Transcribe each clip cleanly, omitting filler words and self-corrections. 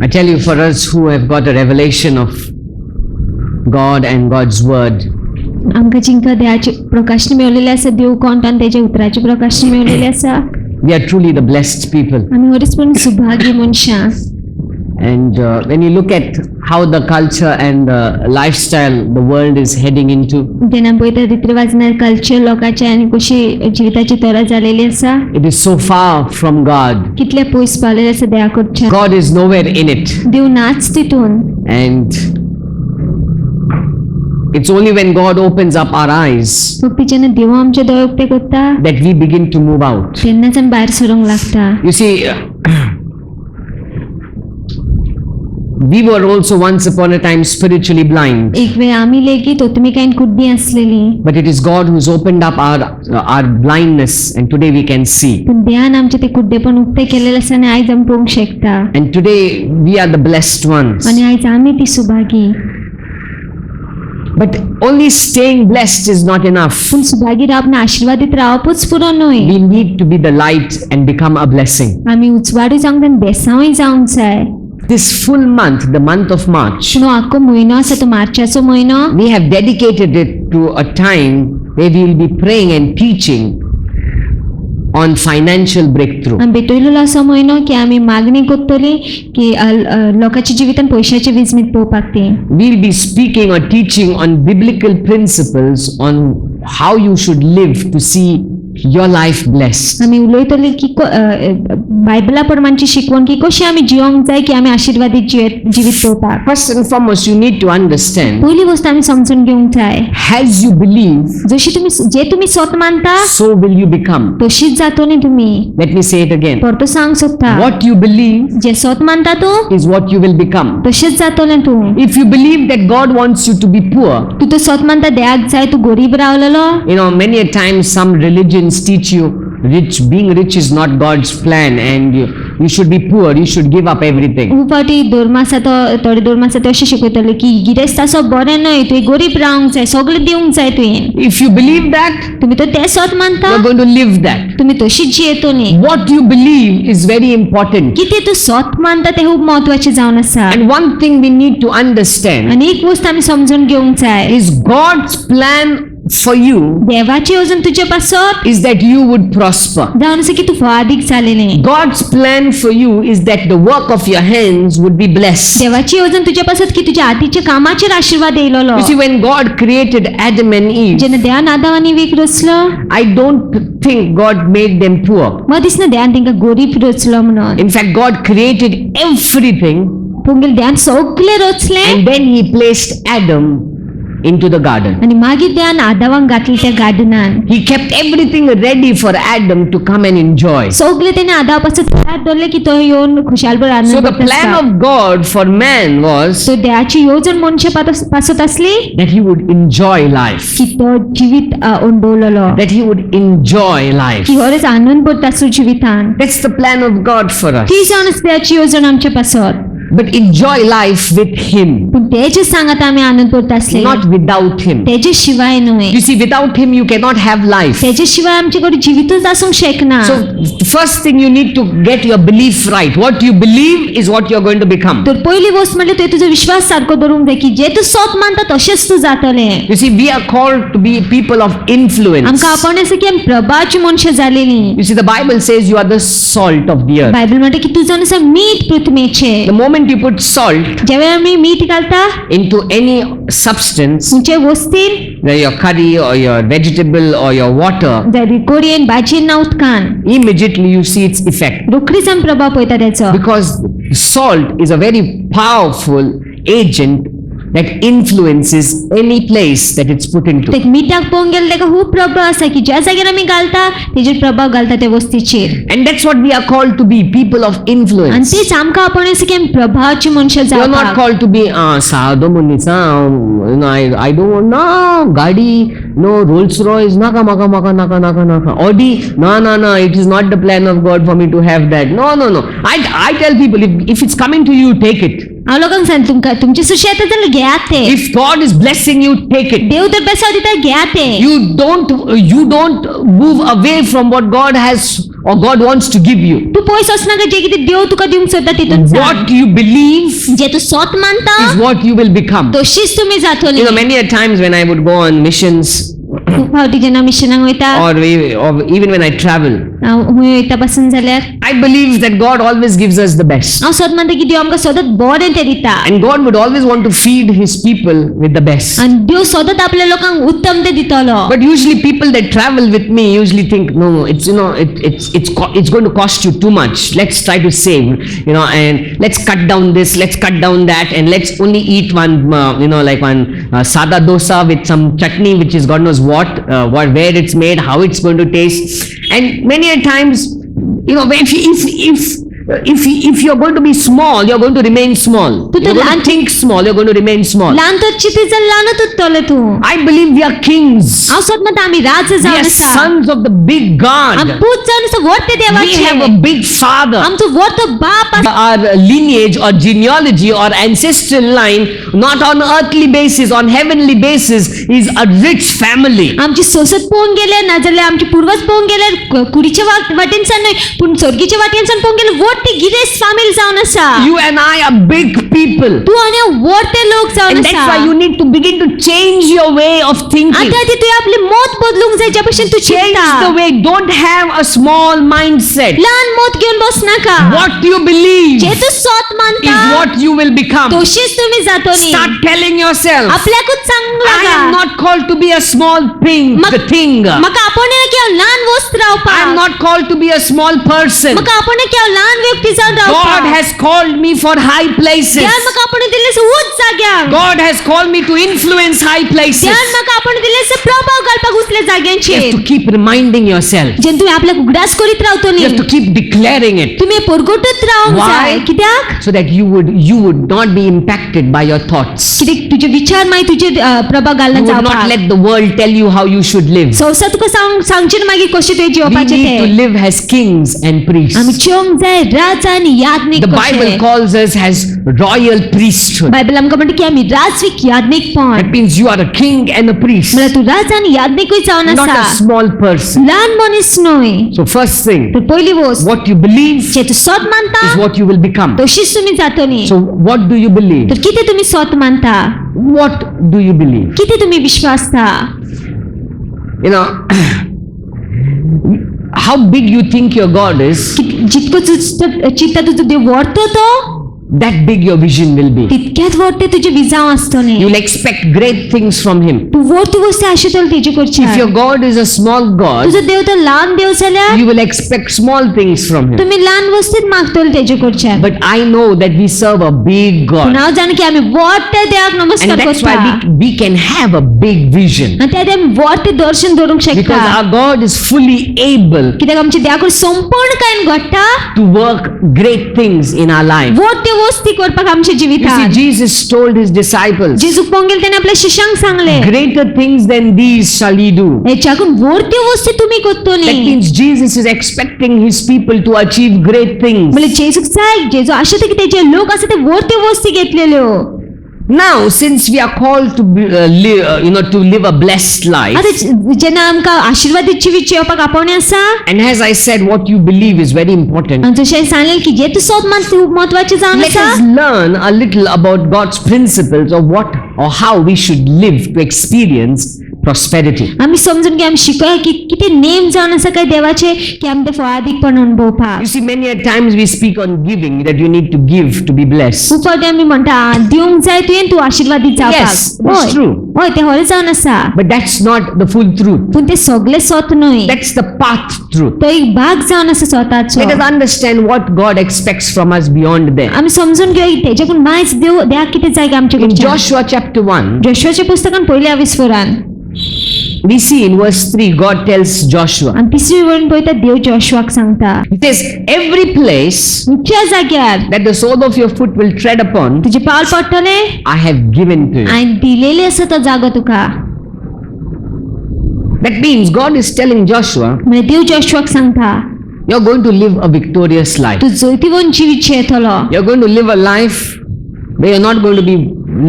I tell you, for us who have got a revelation of God and God's word, आमकां जिंका देवाची प्रकाशन मेळलेले आसा, देव कोण आनी तेजे उतराची प्रकाशन मेळलेले आसा, we are truly the blessed people. आमी खरेंच पण सुभागी मनशां. And when you look at how the culture and the lifestyle the world is heading into, जेन्ना पळयता रीती रिवाज कल्चर लोकांचे आनी कशी जिविताची तरा जालेली आसा, it is so far from God. कितले पयस पावलेले आसा देवा कडच्यान. God is nowhere in it. देव नाच तितून. And it's only when God opens up our eyes फक्त जेन्ना देव आमचे दोळे उक्ते करता that we begin to move out. तेन्नाच आमी भायर सरूंक लागता. You see, we were also once upon a time spiritually blind, एक वेळ आमी लेगीत ओतमिकायेन कुड्डी आसलेली, but it is God who's opened up our blindness, and today we can see. पण देवान आमचे ते कुड्डेपण उक्ते केलेले आसा आनी आयज आमी पळोवंक शकता. And today we are the blessed ones. आनी आयज आमी ती Subhagi. But only staying blessed is not enough. पूण सुभागी रावप आशिर्वादीत रावपूच पुरो न्हय. We need to be the light and become a blessing. आमी उजवाडूय जावंक जाय, बेसांवय जावंक जाय. This full month, the month of March, पूण आख्खो म्हयनो आसा तो मार्चाचो म्हयनो, we have dedicated it to a time where we will be praying and teaching on financial breakthrough. आमी भेटयलेलो आसा म्हयनो की आमी मागणी करतली की लोकांच्या जिवितान पयशाचे विजमीत पळोवपाक ती. We'll be speaking or teaching on biblical principles on how you should live to see your life blessed. आमी उलयतली की बायबला प्रमाणची शिकवण की कशी आमी जिवंक जाय की आमी आशिर्वादीत जिवीत पळोवपाक. First and foremost, you need to understand, पहिली गोष्ट आमी समजून घेवंक जाय, as you believe, जशी तुम्ही स्वत मानता so will you become. तशीच जातली तुम्ही. Let me say it again. परतो सांग सोदता, What you believe जे स्वत मानता तू is what you will become. तशीच जातलें तू. If you believe that God wants you to be poor, तू तो स्वत मानता देवाक जाय तू गरीब रावलेलो. many a times some religions teach you being rich is not God's plan, and you should be poor, you should give up everything. खूब फावटी धर्म आसा तो थोडे धर्म आसा ते अशें शिकयतले की गिरेस्त आसप बरें न्हय, तुवें गरीब रावंक जाय, सगळें दिवंक जाय तुवें. If you believe that, तुम्ही तो ते स्वत मानता, you're going to live that. तुम्ही तशीच जियेतली. What you believe is very important. कितें तू स्वत मानता ते खूब महत्वाचें जावन आसा. And one thing we need to understand आनी एक गोष्ट आमी समजून घेवंक जाय, is God's plan for you देवाची येवजण तुजे पासत is that you would prosper. जावन आसा की तू फादीक जालेलें. God's plan for you is that the work of your hands would be blessed. देवाची येवजण तुजे पासत की तुज्या हातीच्या कामाचेर आशीर्वाद येयलोलो. You see, when God created Adam and Eve, जेन्ना देवान आदाम आनी week रचलो, I don't think God made them poor. म्हाका दिसना देवान तांकां गरीब रचलो म्हणून. In fact, God created everything, पूण देवान सगळें रचलें and then He placed Adam into the garden. आनी मागीर देवान आदामाक घातलें त्या गार्डनान. He kept everything ready for Adam to come and enjoy. सगळें तेणें आदामा पासत तयार दवरलें की तो येवन खुशालभर So आनंद the plan करता. of God for man was सो देवाची येवजण मनशा पासत आसली that he would enjoy life, की तो जिवीत अणभवलेलो, that he would enjoy life. की खरेंच आनंद भरता सो जिवितान. That's the plan of God for us. ती जावन आसा देवाची येवजण आमच्या पासत. But enjoy life with Him, पूण तेजे सांगात आमी आनंद भरता आसले, not without Him. तेजे शिवाय न्हय. You see, without Him you cannot have life. तेजे शिवाय आमचे कडेन जिवितच आसूंक शकना. So the first thing you need to get your belief right. What you believe is what you're going to become. तर पहिली गोष्ट म्हणजे तुवें तुजो विश्वास सारको धरूंक जाय की जे तूं स्वत मानता तशेंच तूं जातलें. You see, we are called to be people of influence. आमकां आपण आसा की आमी प्रभावाची मनशां जालेलीं. You see, the Bible says you are the salt of the earth. Bible म्हणटा की तूं जावन आसा मीठ पृथ्वीचें. The moment you put salt जेवेळ आमी मीठ घालता into any substance, खंयचे वस्तीन, whether your curry or your vegetable or your water, जरी कोडयेन भाजयेन ना उदकान, immediately you see its effect. रोखडीच आमी प्रभाव पळयता तेचो. Because salt is a very powerful agent that influences any place that it's put into. ते मिठाक पळोवंक गेल्यार तेका खूब प्रभाव आसा की ज्या जाग्यार आमी घालता तेजेर प्रभाव घालता त्या वस्तीचेर. And that's what we are called to be, people of आनी influence. तेच आमकां आपण आसा की आमी प्रभावाची मनशां You are not जावपाक. called to be साधो मनीस. I don't want no गाडी, no Rolls Royce, naka. Audi, no. It is not the plan of God for me to have that. No. I tell people, if it's coming to you, take it. हांव लोकांक सांगता तुमकां तुमचे सुशें येता जाल्यार घेयात ते. If God is blessing you, take it. देव तर बेसाव दिता घेयात ते. You don't move away from what God has or God wants to give you. तू पळयसोस ना जे कितें देव तुका दिवंक सोदता तितून सांग. What you believe जे तू स्वत मानता is what you will become. तशीच तुम्ही जातली. You know, many a times when I would go on missions, खूप फावटी जेन्ना मिशनाक वयता or even when I travel, हूंय वयता पासून जाल्यार I believe that God always gives us the best. हांव सदां मानता की देव आमकां सदांच बरें तें दिता. And God would always want to feed His people with the best. आनी देव सदांच आपल्या लोकांक उत्तम तें दितलो. But usually people that travel with me usually think, no, it's, you know, it's going to cost you too much. Let's try to save, you know, and let's cut down this, let's cut down that, and let's only eat one, you know, like one sada dosa with some chutney, which is God knows what, where it's made, how it's going to taste. And many a times, you know, if you're going to be small, you're going to remain small. You're going to think small, you're going to remain small. ल्हान तर चिंती जाल्यार ल्हानूच उरतले तूं. I believe we are kings. हांव सदां मानता आमी राजा We जावन are आसा. sons of the big God. आमी पूत जावन आसा व्हडले We देवाचे. have a big father. आमचो व्हडलो बाप आसा. Our lineage or genealogy or ancestral line, not on earthly basis, on heavenly basis, is a rich family. आमची सोसत पळोवंक गेले ना जाल्यार आमचे पूर्वज पळोवंक गेल्यार कुडीच्या वाटेनसान न्हय पूण सर्गीच्या वाटेनसान पळोवंक गेल्यार व्हडली गिरेस्त फामील जावन आसा. You and I are big people. तूं आनी हांव व्हडले लोक जावन And that's आसा. why you need to begin to change your way of thinking. आतां ती तुवें आपली मोत बदलूंक जाय ज्या भशेन तूं Change the चिंता. way. Don't have a small mindset. ल्हान मोत घेवन बस नाका. What you believe जे तूं स्वत is मानता what you will become. तशीच तुम्ही जातली. Start telling yourself, आपल्याकूच सांग I am लागा. not called to be a small thing. म्हाका आपण की हांव ल्हान वस्त I am रावपाक. not called to be a small person. म्हाका आपण की हांव ल्हान व्यक्ती जावन रावपाक. God has called me for high places. देवान म्हाका आपण दिले उंच जाग्यार. God has called me to influence high places. देवान म्हाका आपण दिले प्रभाव घालपाक उचल्या You have जाग्यांचेर. to keep reminding yourself. जेन्ना तुवें आपल्याक उगडास करीत You रावतली. have to keep declaring it तुमी परगटत रावंक Why? जाय. कित्याक? so that you would not be impacted by your thoughts. कित्याक तुजे विचार मागीर तुजे प्रभाव You घालना would not जावपाक. let the world tell you how you should live. संवसार तुका सांगचे ना मागीर कशें तुवें We जिवपाचें need to तें. live as kings and priests. आमी जेवंक जाय राजा आनी याज्ञिक The Bible कशें. calls us as royal priesthood. Bible आमकां म्हणटा की आमी राजवीक याज्ञिकपण. That means you are a king and a priest, म्हळ्यार तूं राजा आनी याज्ञिकूय जावन not a आसा. small person. ल्हान मनीस न्हय. So first thing, तर पयली वस्त what you believe जे तूं स्वत मानता is what you will become. तशीच तुमी जातली. So what do you believe? तर कितें तुमी स्वत मानता? What do you believe? कितें तुमी विश्वासता? You know, how big you think your God is, जितको चित्ता तुजो देव व्हडतो तो that big your vision will be. तितक्यात व्हडटे तुजे विजाव आसतले. You'll expect great things from Him. तूं व्हडटी वस्ती आशितली तेजे If कडच्यान. your God is a small God, तुजो देव तर ल्हान देव जाल्यार you will expect small things from Him. तुमी ल्हान वस्तीत मागतले तेजे कडच्यान. But I know that we serve a big पूण God. हांव जाणा की आमी व्हडटे देवाक And नमस्कार that's करता. why we can have a big vision. आनी त्या आमी व्हडटे दर्शन धरूंक शकता. Because our God is fully able कित्याक आमच्या देवाकून संपूर्णकायेन घडटा to work great things in our life. व्हडटे वस्ती करपाक आमच्या You see, जिवितांत. Jesus told His disciples, जेजूक पोंगेल तेणे आपल्या शिष्यांक सांगले greater things than these shall ye do. हेच्याकून व्हडट्यो वस्ती तुमी That करतली. means Jesus is expecting His people to achieve great things. म्हणजे जेजूक जाय जेजू आशा की तेजे लोक आसा ते व्हडट्यो वस्ती घेतलेल्यो. Now, since we are called to to live a blessed life, आता जेन्ना आमकां आशिर्वादीत जिवीत जिवपाक आपोवणें आसा. and as I said, what you believe is very important. आनी जशें सांगलें की जे तूं स्वत मान खूब म्हत्वाचें जावन Let आसा. us learn a little about God's principles of what or how we should live to experience prosperity. आमी समजून की आमी शिकूया की कितें नेम जावन आसा काय देवाचे की आमी ते फळादीकपण अणभवपाक. You see, many a times we speak on giving, that you need to give to be blessed. खूब फावटी आमी म्हणटा दिवंक जाय तुवें तूं आशिर्वादीत जावपाक. Yes, that's true. हय तें खरें जावन आसा. But that's not the full truth. पूण तें सगळें स्वत न्हय. That's the path truth. तो एक भाग जावन आसा स्वताचो. Let us understand what God expects from us beyond that. आमी समजून घेवया की तेच्याकून मायज देवाक कितें जाय काय आमचे In कडच्यान. Joshua chapter 1, जोशुआच्या पुस्तकान पयल्या विस्वरान we see in verse 3, God tells Joshua, आनी तिसरी वळण पळयता देव जोशुआक सांगता. He says, every place ज्या जाग्यार that the sole of your foot will tread upon, तुजे पावल पडटले I have given to you. हांवें दिलेले आसा तो जागो तुका. That means God is telling Joshua, म्हणजे देव जोशुआक सांगता you're going to live a victorious life. तूं जैतिवंत जिवीत जियेतलो. You're going to live a life where you're not going to be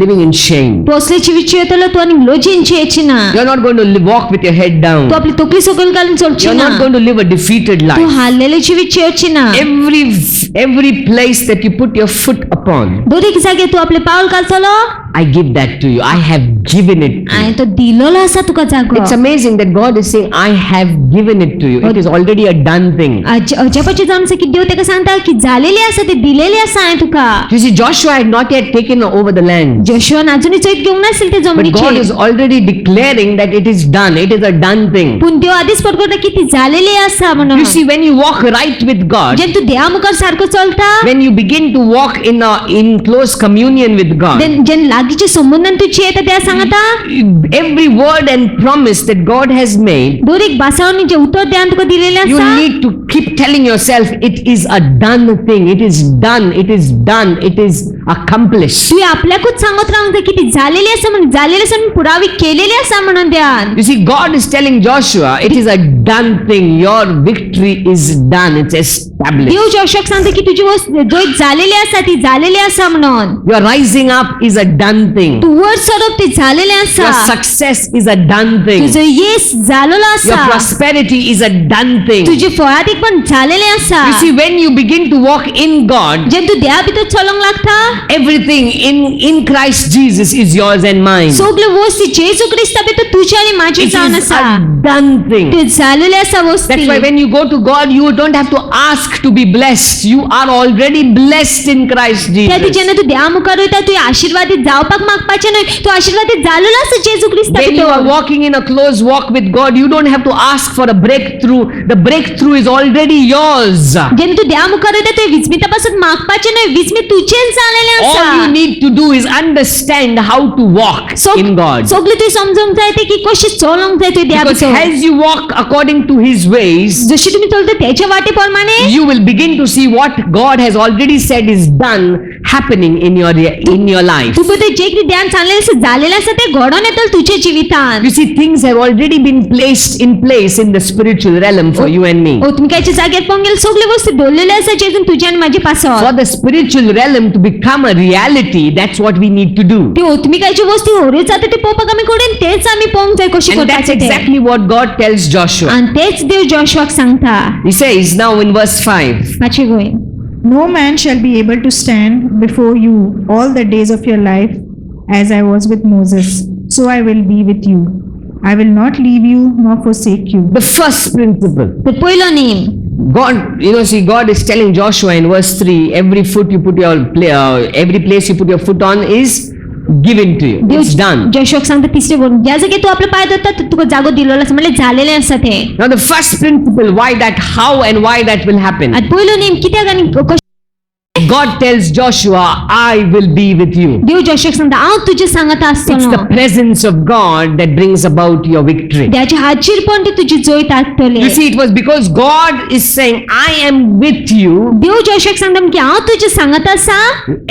living in shame. तूं असले जिवीत येतलो तूं आनी लोजीन जियेची ना. You're not going to walk with your head down. तूं आपली तकली सकयल घालून चलची You're ना. not going to live a defeated तूं life. हारलेले जिवीत जियेची ना. Every place that you put your foot upon, दोरीक जागे तूं आपले पाऊल घालतलो I give that to you. I have given it to you. हांवें तो दिलोलो आसा तुका जागो. It's amazing that God is saying, I have given it to you. It is already a done thing. अजापाचें जावन आसा की देव तेका सांगता की जालेली आसा ती दिलेली आसा हांवें तुका. You see, Joshua had not yet taken over the land. जोशुआन अजूनही चैत घेवंक नासले ते But God जमनीचेर. is already declaring that it is done. It is a done thing. पूण देव आदीच परगटा की ती जालेली आसा म्हणून. You see, when you walk right with God, जेन्ना तूं देवा मुखार सारको चलता, when you begin to walk in close communion with God, जेन्ना लागींच्या संबंधान तूं जियेता देवा सांगता, every word and promise that God has made, दोरीक भासावनी जे उतर देवान तुका दिलेले you आसा, need to keep telling yourself, it is a done thing. It is done. It is done. It is accomplished. तूं आपल्याकूच सांगत रावंक जाय की ती जालेली आसा म्हणून, जालेली आसा म्हणून पुरावी केलेली आसा म्हणून देवान. You see, God is telling Joshua, it is a done thing. Your victory is done. It's established. देव जोशुआक सांगता की तुजी जोत जालेली आसा ती जालेली आसा म्हणून. Your rising up is a done thing. तूं वर सरप ती जालेलें Your आसा. success is a done thing. तुजो येस जालोलो Your आसा. prosperity is a done thing. तुजी फळादीक पण जालेलें आसा. You see, when you begin to walk in God, जेन्ना तूं देवा भितर चलोंक लागता, everything in Christ Jesus is yours and mine. सगल्यो वस्ती जेजू क्रिस्ता भितर तुजी आनी म्हाजी It जावन is आसा. a done thing. ती जालेली आसा वस्ती. That's why when you go to God, you don't have to ask to be blessed. You are already blessed in Christ त्या Jesus. जेन्ना तूं देवा मुखार वयता तुवें आशिर्वादीत जावपाक मागपाचें न्हय, तूं आशिर्वादीत जालोलो आसा जेजू क्रिस्ता When you are भितर. walking in a close walk with God, you don't have to ask for a breakthrough. The breakthrough is already yours. जेन्ना तूं देवा मुखार वयता तुवें विस्मिता पासून मागपाचें न्हय, विस्मीत तुजेंच जालेलें All you आसा. need to do is understand how to walk in God. सगळें तुवें समजूंक जाय तें की कशें चलोंक जाय तुवें देवा Because भितर. as you walk according to His ways, जशी तुम्ही चलता त्याच्या वाटे प्रमाणे you will begin to see what God has already said is done happening in your life. तू पळय जे कितें ध्यान चाललेलें आसा जालेलें आसा तें घडोवन येतलें तुज्या जिवितांत. You see, things have already been placed in place in the spiritual realm for you and me. ओतमिकाच्या जाग्यार पळोवंक गेल्यार सगल्यो वस्तू दवरलेल्यो आसा जेजून तुज्या आनी म्हाजे For पासत. the spiritual realm to become a reality, that's what we need to do. ती ओतमिकाची वस्तू होऱ्यो जाता ती पळोवपाक आमी कडेन तेच आमी पळोवंक जाय कशी And that's करपाचें तें. exactly what God tells Joshua. आनी तेच देव जोशुआक सांगता. He says now in verse 5, पाचवी Goa. No man shall be able to stand before you all the days of your life, as I was with Moses, so I will be with you. I will not leave you nor forsake you. the first principle. तर पयलो name. God, see, God is telling Joshua in verse 3, every place you put your foot on is given to you. It's done. जोशुआक सांगता तिसरे वरून ज्या जाग्यार तूं आपलो पांय दवरता तुका जागो दिलेलो आसा म्हणजे जालेलें आसा तें. Now the first principle, how and why that will happen. आनी पयलो नेम कित्याक आनी कशें God tells Joshua, I will be with you. देव जोशुआक सांगता हांव तुजे सांगता It's आसतलों. the presence of God that brings about your victory. देवाच्या हाजीरपण ती तुजी जैत हाडटलें. You see, it was because God is saying, I am with you. देव जोशुआक सांगता की हांव तुजे सांगता आसा.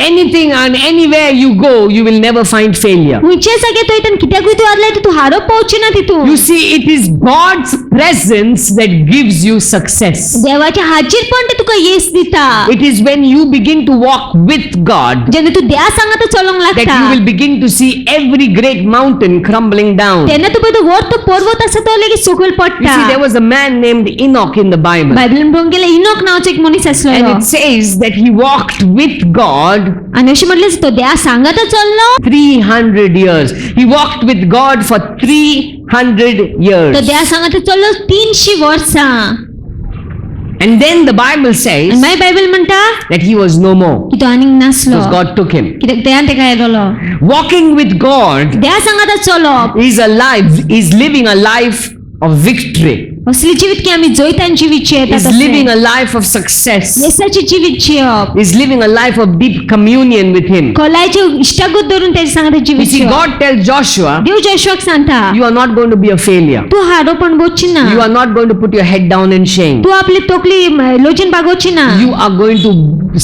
Anything and anywhere you go, you will never find failure. खंयचे जाग्यार तूं वयता कित्याकूय तूं आसलें तूं हारोवप पावची ना तितून. You see, it is God's presence that gives you success. देवाच्या हाजीरपण ती तुका येस दिता. It is when you begin to walk with God जेन्ना तूं देवा सांगता चलोंक that लागता you will begin to see every great mountain crumbling down. तेन्ना तूं पळय व्हड तो पर्वत आसा तो लेगीत सकयल You पडटा. see, there was a man named Enoch in the Bible. बायबलीन पळोवंक गेल्यार इनोक नांवाचो एक मनीस And आसलो. it says that he walked with God आनी अशें म्हटलें तो देवा सांगता चल्लो. 300 years. He walked with God for 300 तो years. देवा सांगता चल्लो 300 वर्सां. And then the Bible आनी says मागीर बायबल म्हणटा that he was no more की तो आनीक नासलो. because God took him. कित्याक देवान तेका येयलो. Walking with God देवा सांगता चलोप is living a life of victory. असली जिवीत की आमी जैतान जिवीत जियेतात Is तसलें. living a life of success. येसाचें जिवीत जियेवप. Is living a life of deep communion with him. खोलायचे इश्टागत धरून तेजे सांगता You जिवीत see, जियेवप. God tells Joshua, देव जोशुआक सांगता you are not going to be a failure. तूं हारोवण बोची ना. You are not going to put your head down in shame. तूं आपली तकली लोचेन बागोवची ना. You are going to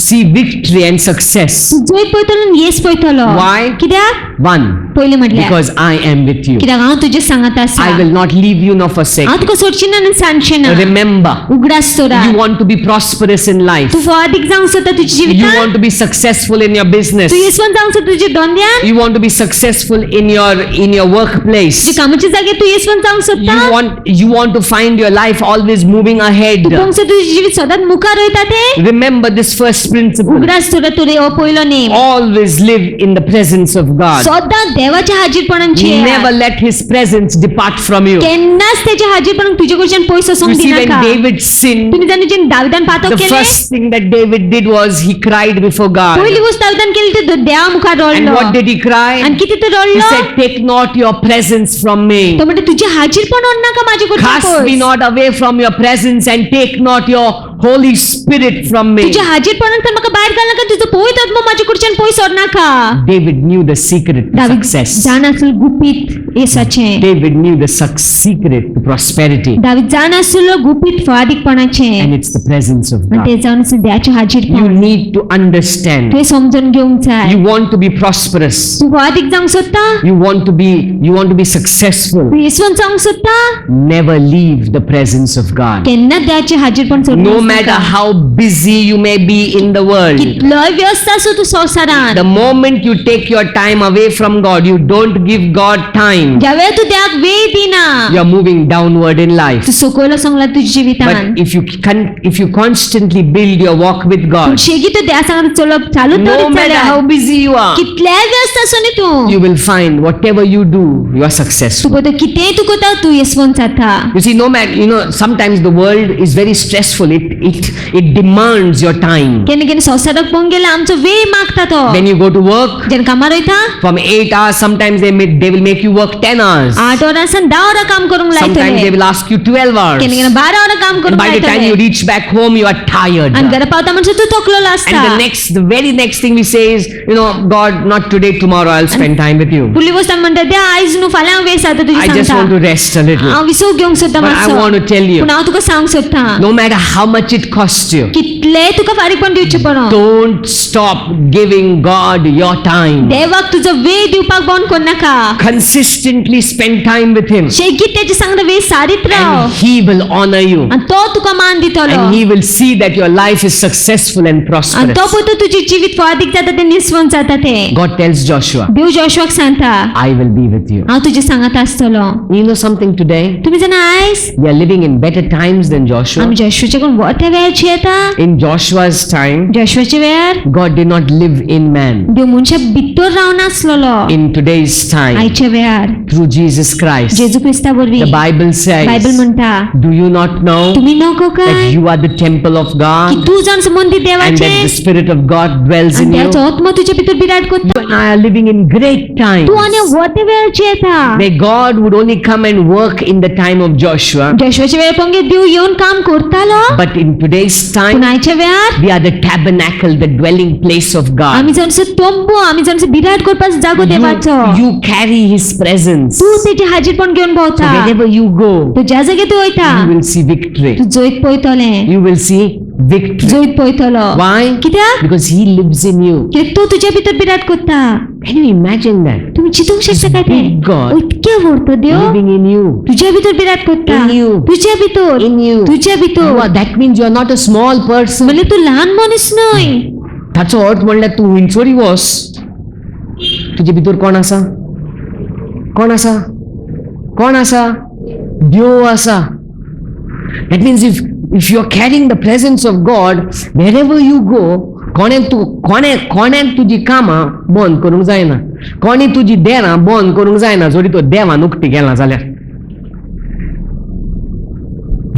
see victory and success. तूं जैत पळयतलो आनी येस पळयतलो. Why? कित्याक? One, पयलें म्हटल्यार because I am with you. कित्याक हांव तुजे सांगता आसा. I will not leave you nor forsake हांव you. तुका सोडची सकाळचे ना सांजचे ना Remember, उगडास soda you want to be prosperous in life. तू फादीक जावंक सोदता तुझ्या You जिवितांत want to be successful in your business. तू येसवंत जावंक सोदता तुझ्या धंद्यान You want to be successful in your workplace. तुझ्या कामाच्या जागेर तू येसवंत जावंक सोदता You want to find your life always moving ahead. तू पोवंक सोदता तुझें जिवीत सदांच मुखार वयता ते Remember this first principle. उगडास सोडा तुरे हो पयलो name Always live in the presence of God. सदां देवाच्या हाजीरपणान Never let His presence depart from you. केन्नाच त्याच्या हाजीरपणान तुझे कडच्यान पयस You वचोंक see, when दिनाका David sinned, तुम्ही जाणा जेन्ना दाविदान पातक the केले first thing that David did was he cried before God. पहिली गोष्ट दाविदान केली ते देवा मुखार And रडलो what did he cry? आणि किती तो He रडलो said, "Take not your presence from me. तो म्हणते तुझे हाजीरपण ओढ नाका माझे कडच्यान Cast me पयस not away from your presence and take not your Holy Spirit from me." तुझ्या हाजीरपणांतल्यान म्हाका भायर घाल नाका तुझो पवित्र आत्मा माझे कडच्यान पयस ओढ नाका David knew the secret to David success. जाण आसलो गुपीत येसाचे David knew the secret to prosperity. David जाण आसलो गुपीत फादीकपणाचे And it's the presence of आणि God. ते जावन आसलो देवाचे You हाजीरपण need to understand. ते समजून घेवंक जाय You want to be prosperous. तू फादीक जावंक सोदता You want to be successful. तू येसवंत जावंक सोदता Never leave the presence of God. केन्ना देवाचे हाजीरपण सोडूं No नाका. matter how busy you may be in the world, कितलोय व्यस्त आसूं तूं संवसारांत the moment you take your time away from God, you don't give God time, ज्या वेळेर तू देवाक वेळ दिना you're moving downward in life. तू सकयल वचोंक तुझ्या जिवितांत But if you constantly build your walk with पूण God, शेगी तू देवा सांगता चलप चालू no matter how busy you are, कितल्याय व्यस्त आसूं न्ही तूं you will find whatever you do, you are तू successful. पळय कितेंय तू करता तू येसवंत जाता You see, no matter, sometimes the world is very stressful. It demands your time. केन्ना केन्ना संवसाराक पळोवंक गेल्यार आमचो वेळ मागता तो When you go to work, जेन्ना कामार वयता from 8 hours, sometimes they will make you work 10 hours. 8 वरांसान 10 वरां काम करूंक Sometimes they लायतले will ask you 12 hours. केन्ना केन्ना 12 वरां काम And करूंक by the time you लायतले reach back home, you are tired. आनी घरा पावता म्हणसर तू थकलेलो आसता And the very next thing we say is, God, not today, tomorrow, I'll spend time with you. फुडली गोष्ट आमी म्हणटा देवा आयज न्हू फाल्यां हांव वेळ सारता तुजी I just want सांगता to rest a little. हांव विसव घेवंक सोदता But I मातसो want to tell you, पूण हांव तुका सांगूंक सोदता no matter how much it costs you, कितलेय तुका फारीकपण दिवचें पडो don't stop giving God your time. देवाक तुजो वेळ दिवपाक बंद कर नाका Consistently spend time with Him, शेगीत तेजे सांगता वेळ सारीत Rao and He will honor you. आनी तो तुका मान दितलो And He will see that your life is successful and आनी तो prosperous. पळय तुजें जिवीत फादीक जाता ते निस्वंत जाता ते God tells Joshua, देव जोशुआक सांगता I will be with you. हांव तुजे सांगात आसतलो You know something today? तुमी जाणा आयज We are living in better times than Joshua. आमी जोशुआचे कोण वोट्या वेळार येता In Joshua's time, जोशुआचे वेळार God did not live in man. देव मनशा भितर रावनासलो In today's time, आयच्या वेळार through Jesus Christ, जेजू क्रिस्ता वरवीं the Bible बायबल says, म्हणटा do you not know तुम्ही नको that काय you are the temple of की God तू जाण मंदिर and देवाचे that the Spirit of God dwells आणि in you? त्याचो आत्मा तुझ्या भितर बिराट You करता and I are living in great times. तू आनी वोट्या वेळार येता May God would only come and work in the time of Joshua, जोशुआच्या वेळार पंगे देव येवन काम करतालो but in today's पूण time, आयच्या वेळार we are the tabernacle, the dwelling place of God. आमी जाणसो तंबू आमी जाणसो बिराट करपाचो जागो देवाचो You carry His presence. तू तेजे हाजीरपण घेवन So भोंवता wherever you go, तू ज्या जाग्यार तू वयता you will see victory. तू जैत पळयतले You will see victory. जैत पळयतलो Why? कित्याक Because He lives in you. कित्याक तो तुझ्या भितर बिराट करता Can you imagine that? तुम्ही चिंतूंक शकता काय ते Big God. इतके व्हडतो देव Living in you. तुझ्या भितर बिराट करता In you. तुझ्या भितर In you. तुझ्या You भितर are, that means you are not a small person. म्हणजे तू लहान मनीस न्हय ताचो अर्थ म्हणल्यार तूं विंचोरी वस. तुजे भितर कोण आसा? कोण आसा? कोण आसा? देव आसा. That means if you are carrying the presence of God wherever you go, कोणें तुजी कामां बंद करूंक जायना. कोणी तुजी देरां बंद करूंक जायना जरी तो देवान उक्ती गेला जाल्यार.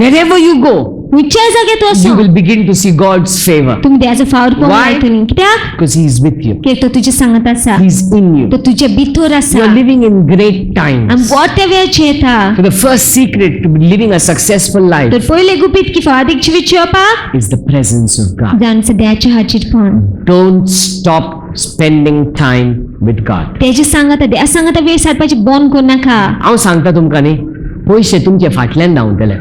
Wherever you go, खंयच्याय जाग्यार तूं you असो will begin to see God's favor तुम्ही देवाचो फावर पळोवंक Why? लायतली कित्याक because He is with you. कित्याक तो तुजे सांगत आसा He is in you. तो तुझ्या भितर आसा You are living in great आनी times. वोट्या वेळार येता So the first secret to living a successful life तर पयले गुपीत की फादीक जिवीत जेवपाक is the presence of God. जाणसो देवाचें हाजीरपण Don't stop spending time with God. तेजे सांगता देवा सांगता वेळ सारपाची बंद करूं नाका हांव सांगता तुमकां न्ही, पयशे तुमचे फाटल्यान धांवतले.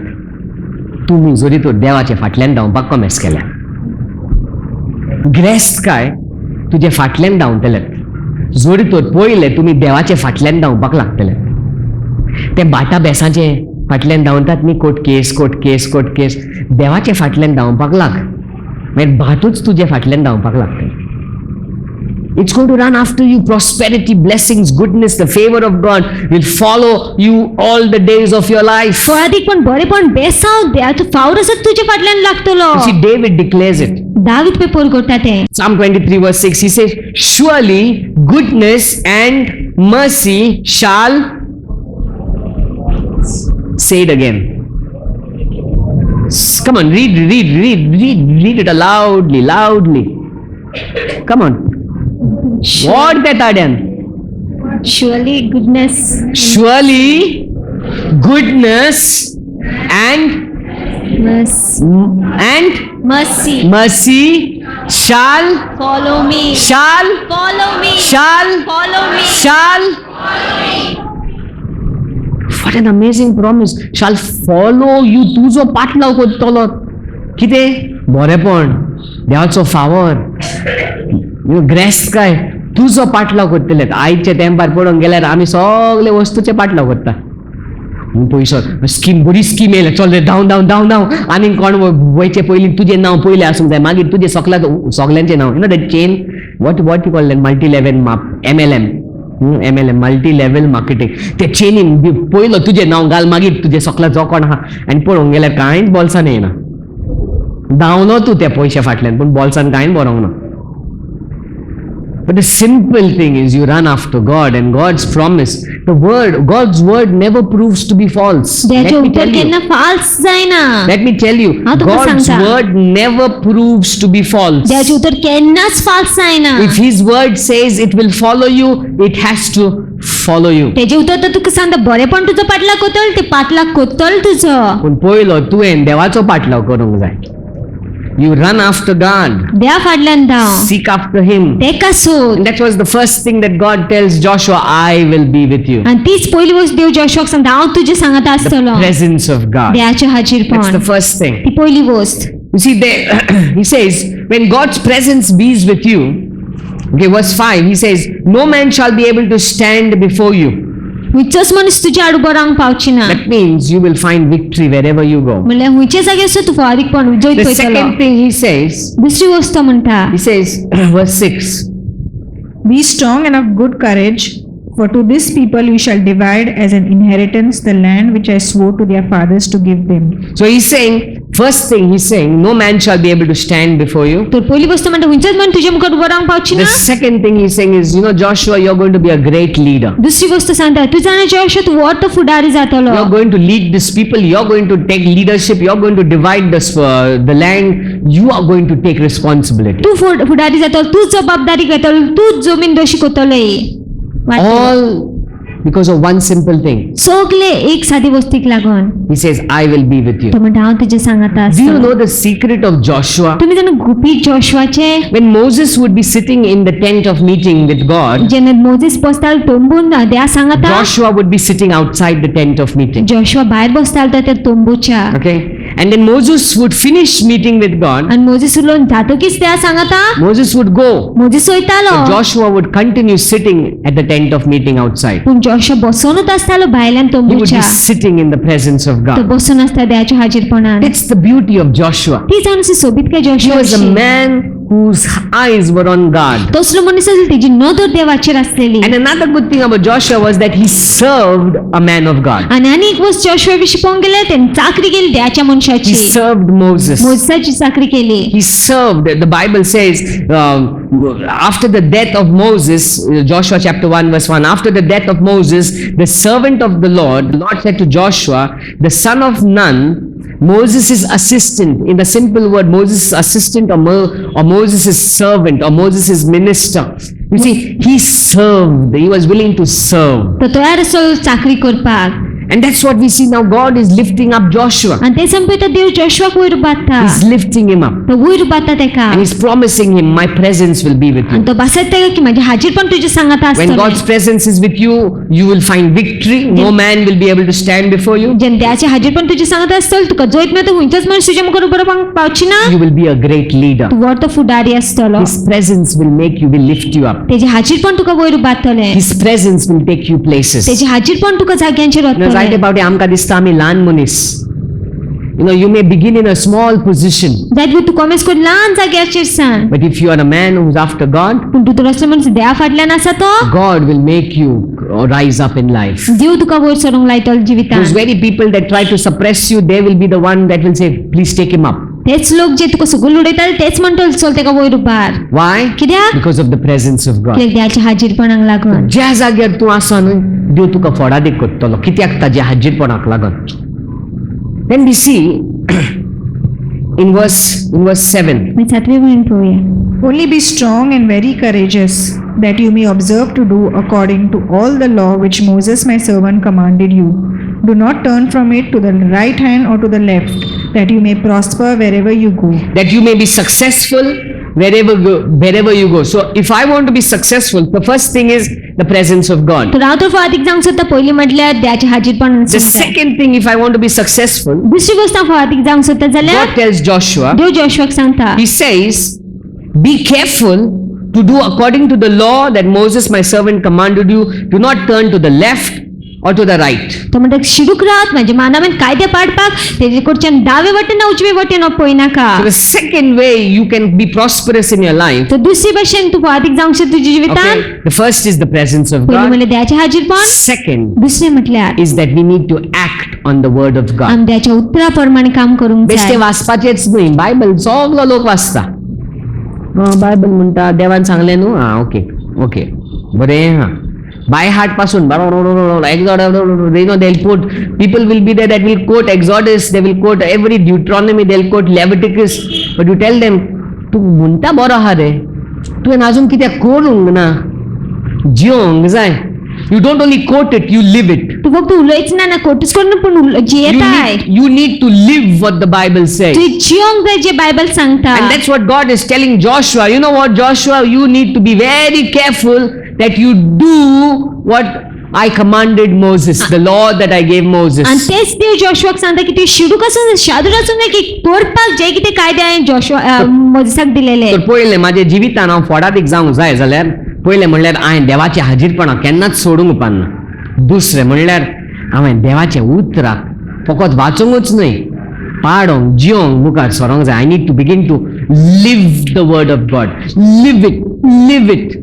तुमी जरी तर देवाचे फाटल्यान धांवपाक कमेस केल्या. ग्रेस्त काय तुजे फाटल्यान धांवतले. जरी तर पयले तुमी देवाचे फाटल्यान धांवपाक लागतले. ते बाटा बेसाचे फाटल्यान धांवतात न्ही कोर्ट केस देवाचे फाटल्यान धांवपाक लाग मागीर भातूच तुजे फाटल्यान धांवपाक लागता. It's going to run after you. Prosperity, blessings, goodness, the favor of God will follow you all the days of your life. फळादीक पण बरेपण बेसांव देवाचो फावोर आसत तुजे फाटल्यान लागतलो. You see, David declares it. David पे पोर करता ते. Psalm 23 verse 6, he says, surely goodness and mercy shall, say it again. Come on, read it loudly. Come on. What that adyan? Surely goodness and mercy mercy shall follow me. What an amazing promise. Shall follow you. तुझो पाटलाव करतलो. कितें बरेपण, देवाचो फावोर, grace काय तुझो पाटलाव करतले. आयच्या तेंपार पळोवंक गेल्यार आमी सगळे वस्तूचे पाटलाव करता. पयसो स्कीम, बरी स्कीम येयले, चल रे धांव आनी कोण वयचे पयलीं तुजें नांव पयलें आसूंक जाय, मागीर तुजें सगल्यांचें नांव. You know that chain, what you call that, multi level MLM, multi level marketing. ते चेनीन पयलो तुजें नांव घाल, मागीर तुजें सगळा जो कोण आहा. आनी पळोवंक गेल्यार कांयच बॉल्सान येना. धांवलो तूं त्या पयशे फाटल्यान, पूण बॉल्सान कांयच बरोंक ना. But the simple thing is you run after God and God's promise. God's word never proves to be false. देवाचें Let me उतर tell केन्ना you. फाल्स जायना. Let me tell you. हांव तुका God's सांगता. word never proves to be false. देवाचें उतर केन्नाच फाल्स जायना. If His word says it will follow you, it has to follow you. तेजे उतर तर तुका सांगता बरेपण तुजो पाटलाव कोत्तल, ते पाटलाव कोत्तल तुजो. पूण पयलो तुवें देवाचो पाटलाव करूंक जाय. You run after God. देवा फाटल्यान धांव. Seek after Him. तेका सोद. And that was the first thing that God tells Joshua, I will be with you. आनी तीच पयली वस्त देव जोशुआक सांगता हांव तुजे सांगत The आसतलो. presence of God. देवाचें That's हाजीरपण. the first thing. ती पयली वस्त. You see, there, he says, when God's presence bees with you, okay, verse 5, he says, no man shall be able to stand before you. हुंयचोच मनीस तुज्या आड उबो रावंक पावची ना. That means you will find victory wherever you go. म्हणल्यार हुंयचे जाग्यार सुद्दां तूं फारीकपण जैत The वयतलो. second thing he says, दुसरी वस्त तो म्हणटा he says, verse 6, Be strong and of good courage, for to this people you shall divide as an inheritance the land which I swore to their fathers to give them. so he's saying, first thing he's saying, no man shall be able to stand before you. तर पयली वस्त म्हणटा हुंयचोच मन तुज्या मुखार उबो रावंक पावची The ना. second thing he's saying is, Joshua, you're going to be a great leader. दुसरी वस्त सांगता तूं जाणा जोशुआ तूं व्हड तो फुडारी जातलो. You're going to lead this people. You're going to take leadership. You're going to divide the land. You are going to take responsibility. तूं फुडारी जातलो, तूं जबाबदारी घेतलो, तूं जमीन दोशी कोत्तलो. All because of one simple thing. सगळे एक सादी वस्तीक लागून. He says, I will be with you. तो म्हणटा हांव तुजे सांगता Do you आसतलो. know the secret of Joshua? तुमी जाणा गुपीत जोशुआचे When Moses would be sitting in the tent of meeting with God, जेन्ना मोजेस बसतालो तोंबून देवा सांगता Joshua would be sitting outside the tent of meeting. Joshua भायर बसतालो त्या तोंबूच्या. Okay? And then Moses would finish meeting with God. आनी Moses उलोवन जातकीच देवा सांगता Moses would go. मोजेस वयतालो. But Joshua would continue sitting at the tent of meeting outside. पूण Joshua बसोनूच आसतालो भायल्यान He would be तोंबूच्या. sitting in the presence of तो God. बसून आसता देवाच्या हाजीरपणान. That's the beauty of Joshua. ती जावन अशी सोबीत काय He was a जोशुआची. man whose eyes were on God. तसलो मनीस आसलो तेजी नदर देवाचेर आसलेली. And another good thing about Joshua was that he served a man of God. आनी एक वस्त जोशुआ विशीं पळोवंक गेल्यार तेणें चाकरी केली देवाच्या मनशाची. He served Moses. मोजेसाची चाकरी केली. He served. The Bible says, after the death of Moses, Joshua chapter 1 verse 1, after the death of Moses, the servant of the Lord said to Joshua, the son of Nun, Moses' assistant, in the simple word, Moses' assistant or Moses' servant or Moses' minister. You see, he served. He was willing to serve. तो तयार आसलो चाकरी करपाक. And that's what we see now. God is lifting up Joshua. आनी ते संपयता देव जोशुआक वयर बादता. He's lifting him up. तो वयर बादता तेका. And he's promising him, my presence will be with आनी you. तो बासयता तेका की म्हाजे हाजीरपण तुजे सांगता When आसतलें. God's presence is with you, you will find victory. No man will be able to stand before you. जेन्ना देवाचें हाजीरपण तुजे सांगता आसतलें तुका जैत ना तो हुंयचोच मनीस तुज्या मुखार उबो रावंक पावची ना. You will be a great leader. तूं व्हड तो फुडारी आसतलो. His presence will make you, will lift you up. तेजें हाजीरपण तुका वयर बादतलें. His presence will take you places. तेजें हाजीरपण तुका जाग्यांचेर And as व्हरतलें. जायते फावटी आमकां दिसता आमी ल्हान मनीस. You may begin in a small position, जायत तूं कोमेस कोण ल्हान जाग्याचेर सान, but if you are a man who's after God, पूण तूं तर असलो मनीस देवा फाटल्यान आसा तो, God will make you rise up in life. देव तुका वयर सरूंक लायतलो जिवितांत. Those very people that try to suppress you, they will be the one that will say, please take him up. तेच लोक जे तुका सगळं उडयताले तेच म्हणटले चल तेका वयर उबार. Why? कित्याक? Because of the presence of God. कित्याक देवाच्या हाजीरपणाक लागून. ज्या जाग्यार तूं आसा न्हय, देव तुका फडादी करतलो. कित्याक ताज्या हाजीरपणाक लागून. Then we see in verse 7. मागीर 7वें वळेन पळोवया. Only be strong and very courageous, that you may observe to do according to all the law which Moses my servant commanded you. Do not turn from it to the right hand or to the left, that you may prosper wherever you go. That you may be successful wherever you go. So if I want to be successful, the first thing is the presence of God. तर हांव तर फाटीक जावंक सोदता पयलीं म्हटल्यार देवाच्या हाजीरपणान. The second thing, if I want to be successful, दुसरी गोष्ट हांव फाटीक जावंक सोदता जाल्यार God tells Joshua, देव जोशुआक सांगता, he says, be careful to do according to the law that Moses my servant commanded you. Do not turn to the left or to the right. तो म्हणटा शिडूक रावत म्हाज्या मानावेन कायदे पाडपाक तेजे कडच्यान दावे वटेन ना उजवे वटेन पळय नाका. So the second way you can be prosperous in your life, तर दुसरी भाशेन तूं फाटीक जावंक सोदता तुज्या जिवितांत. okay, the first is the presence of पयलीं God. म्हणल्यार देवाचें हाजीरपण, Second दुसरें म्हटल्यार is that we need to act on the word of God. आमी देवाच्या उतरा प्रमाणे काम करूंक बेश्टे जाय. वाचपाचेच न्हय, बायबल सगळो लोक वाचता. बायबल म्हणटा देवान सांगलें न्हू, ओके ओके बरें, बाय हार्ट पासून they'll quote, people will be there that will quote Exodus, they will quote every Deuteronomy, they'll quote Leviticus, but you tell them, तू म्हणटा बरो आहा रे, तुवें आजून कित्याक करूंक ना, जियोंक जाय. You don't only quote it, you live it. तूं फक्त उलयच ना कोटूच करून पूण जियेताय. You need to live what the Bible says. तूं जियोंक जाय जे बायबल सांगता. And that's what God is telling Joshua. You know what, Joshua, you need to be very careful that you do what I commanded Moses, the law that I gave Moses. आणि तेच देव जोशुआक सांगता की तूं शिडूक आसून शादूर आसून जाय की करपाक जे कितें कायदे हांवें जोशुआ मोजेसाक दिलेले. तर पयलें म्हाजे जिवितान हांव फडादीक जावंक जाय जाल्यार पयलें म्हणल्यार हांवें देवाच्या हाजीरपणाक केन्नाच सोडूंक उपकारना. दुसरें म्हणल्यार हांवें देवाचे उतराक फकत वाचूंकूच न्हय, पाडोंक जियोंक मुखार सरोंक जाय. I need to begin to live the word of God. Live it, live it,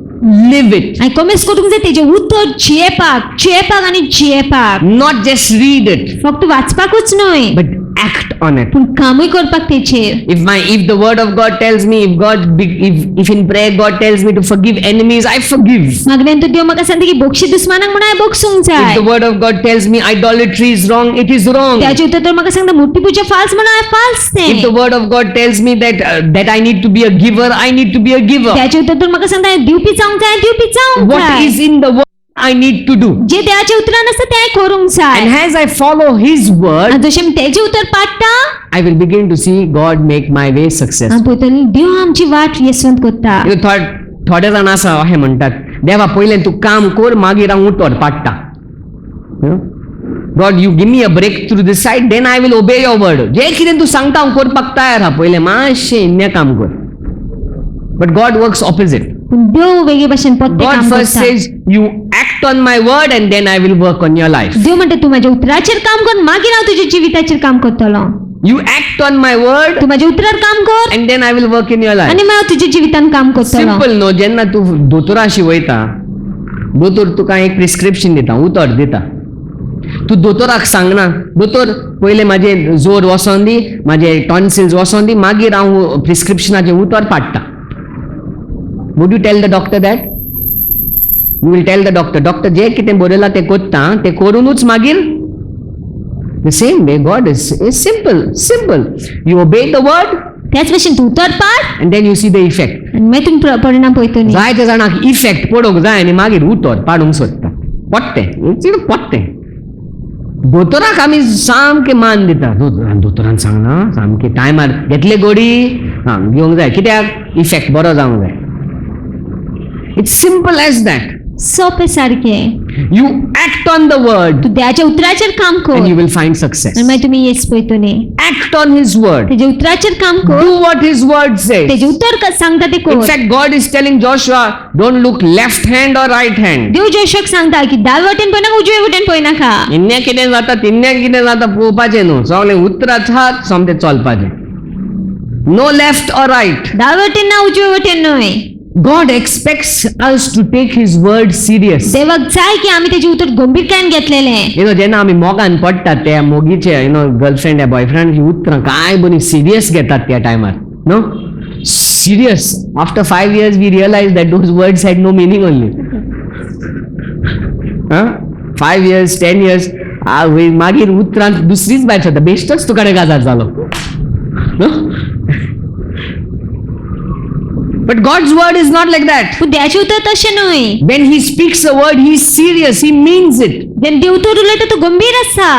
live it. हांवें कमेस करूंक जाय तेजे उतर जियेपाक आनी जियेपाक. Not just read it, फक्त वाचपाकूच न्हय but act on it. पूण कामूय करपाक तेचेर. If the word of God tells me, if in prayer God tells me to forgive enemies, I forgive. मागणेन तो देव म्हाका सांगता की बोगशी दुस्मानाक म्हण हांवें बोगसूंक If जाय. the word of God tells me idolatry is wrong, it is wrong. त्याचे उतर तर म्हाका सांगता मुर्ती पुजा फाल्स म्हण हांवें फाल्स If the तें. word of God tells me that I need to be a giver, I need to be a giver. त्याचे उतर तर म्हाका सांगता हांवें दिवपी जावंक जाय, दिवपी जावंक What जाय. is in the word I need to do. जे देवाच्या उतरान आसता तें करूंक जाय. And as I follow His word, आनी जशें तेजे उतर पाडटा I will begin to see God make my way successful. हांव पळयतलें देव आमची वाट येसवंत करता. थोडे जाण आसा अशें म्हणटात, देवा पयलें तूं काम कर, मागीर हांव उतर पाडटा. God, you give me a breakthrough this side, then I will obey your word. जे कितें तूं सांगता हांव करपाक तयार आहा, पयलें मातशें इन्नें काम कर. But God works opposite. पूण देव वेगळे भाशेन पत्ते God काम first करता. says, you act on my word and then I will work on your life. देव म्हणटा तूं म्हाज्या उतराचेर काम कर, मागीर हांव तुज्या जिविताचेर काम करतलो. You act on my word तूं म्हाज्या उतरार काम कर and then I will work in your life. आनी मागीर हांव तुज्या जिवितान काम करतलो. Simple न्हू. जेन्ना तूं दोतोराशी वयता, दोतोर तुका एक प्रिस्क्रिप्शन दिता, उतर दिता. तूं दोतोराक सांगना, दोतोर पयलें म्हाजे जोर वसोन दी, म्हाजे टॉन्सिल्स वसोन दी, मागीर हांव प्रिस्क्रिप्शनाचें उतर पाडटा. Would you tell the doctor that? You will tell the doctor, doctor जे कितें बरयलां तें कोत्ता, तें करूनूच मागीर. The same way God is simple. You obey the word त्याच भाशेन तूं उतर पाड and then you see the effect. आनी मागीर तुमी परिणाम पळयतली. जायत्या जाणांक इफेक्ट पडोवंक जाय आनी मागीर उतर पाडूंक सोदता. पडटें. दोतोराक आमी सामकें मान दिता. दोतोरान सांगना, सामकें टायमार घेतले गोडी, घेवंक जाय. कित्याक? इफेक्ट बरो जावंक जाय. It's simple as that. सोपे सारखे You act on the word तू त्याच्या उतराचेर काम कर and you will find success. आणि मागीर तुम्ही येस पळयतले Act on his word. तेजे उतराचेर काम कर Do what his word says. तेजे उतर सांगता ते In कर fact, God is telling Joshua, don't look left hand or right hand. देव जोशक सांगता की दावे वटेन पळय नाका उजवे वटेन पळय नाका इन्ने कितें जाता तिन्ने कितें जाता पळोवपाचें न्हू सगळें उतराच हात सोमतें चलपाचें. No left or right. दावे वटेन ना उजवे वटेन न्हय God expects us to take his word serious. देवाक जाय की आमी तेजे उतर गंभीरकायेन घेतलेले जेन्ना आमी मोगान पडटात त्या मोगीचे गर्लफ्रेंड या बॉयफ्रेंडाची उतरां काय बरी सिरियस घेतात त्या टायमार no serious after 5 years we realized that those words had no meaning only. 5 years 10 years मागीर उतरां दुसरीच भायर सरता बेश्टच तुका काजार जालो. But God's word is not like that. पूण देवाचें उतर तशें न्हय When he speaks a word, he is serious. He means it. जेन्ना देव उतर उलयता तो गंभीर आसा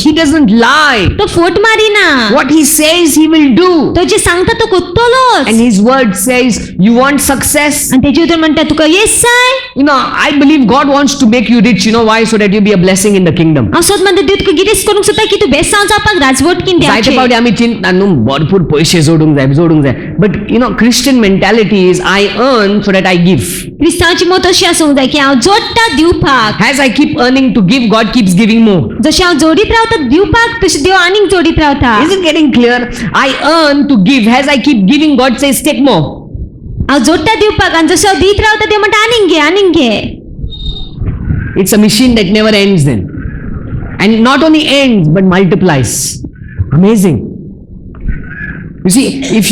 He doesn't lie. तो फोट Marina What he says, he will do. तो जे सांगता तो कोत्तलोच And his word says, you want success? आणि तेजे उतर म्हणटा तुका येस जाय I believe God wants to make you rich. You know why? So that you be a blessing in the kingdom. हांव सोद म्हणटा देव तुका कितें करूंक सोदता की तूं बेसांव जावपाक राजवटकीन जायते देवाचें फावटी आमी चिंतता न्हू भरपूर पयशे जोडूंक जाय but Christian mentality is I earn so that I give. क्रिस्तांवाची मत अशी आसूंक जाय की हांव जोडटा दिवपाक As I keep earning to give, God keeps giving more. जशें हांव जोडीत रावता दिवपाक तशें देव आनीक जोडीत रावता Is it getting clear? I earn to give. As I keep giving, God says, take more. हांव जोडटा दिवपाक आनी जसो हांव दीत रावता देव म्हणटा आनीक घे It's a machine that never ends then. And not only ends, but multiplies. Amazing. You see, if